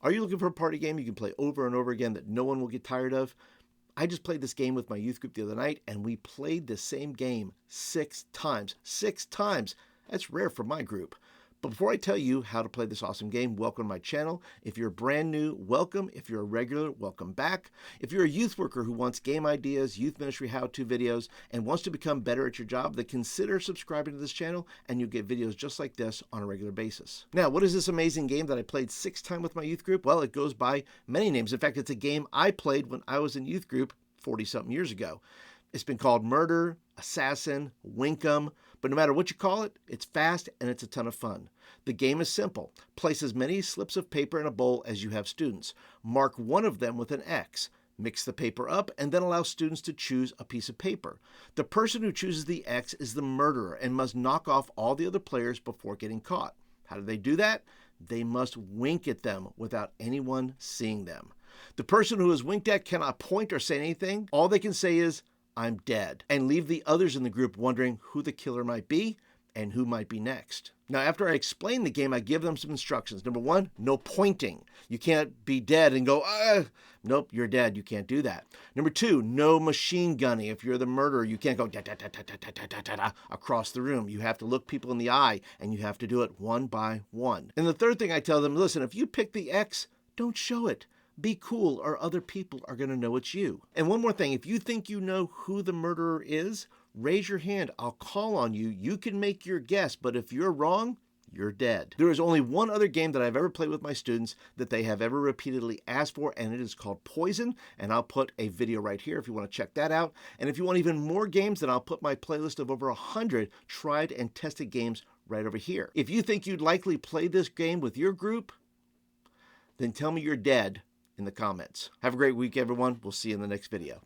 Are you looking for a party game you can play over and over again that no one will get tired of? I just played this game with my youth group the other night, and we played the same game 6 times. 6 times! That's rare for my group. But before I tell you how to play this awesome game, welcome to my channel. If you're brand new, welcome. If you're a regular, welcome back. If you're a youth worker who wants game ideas, youth ministry how-to videos, and wants to become better at your job, then consider subscribing to this channel, and you'll get videos just like this on a regular basis. Now, what is this amazing game that I played 6 times with my youth group? Well, it goes by many names. In fact, it's a game I played when I was in youth group 40-something years ago. It's been called Murder, Assassin, Winkum, but no matter what you call it, it's fast and it's a ton of fun. The game is simple. Place as many slips of paper in a bowl as you have students. Mark one of them with an X. Mix the paper up and then allow students to choose a piece of paper. The person who chooses the X is the murderer and must knock off all the other players before getting caught. How do they do that? They must wink at them without anyone seeing them. The person who is winked at cannot point or say anything. All they can say is, "I'm dead," and leave the others in the group wondering who the killer might be and who might be next. Now, after I explain the game, I give them some instructions. Number one, no pointing. You can't be dead and go, nope, you're dead. You can't do that. Number two, no machine gunning. If you're the murderer, you can't go da, da, da, da, da, da, da, da, da, across the room. You have to look people in the eye, and you have to do it one by one. And the third thing I tell them, listen, if you pick the X, don't show it. Be cool, or other people are going to know it's you. And one more thing, if you think you know who the murderer is, raise your hand. I'll call on you. You can make your guess, but if you're wrong, you're dead. There is only one other game that I've ever played with my students that they have ever repeatedly asked for, and it is called Poison, and I'll put a video right here if you want to check that out. And if you want even more games, then I'll put my playlist of over 100 tried and tested games right over here. If you think you'd likely play this game with your group, then tell me you're dead in the comments. Have a great week, everyone. We'll see you in the next video.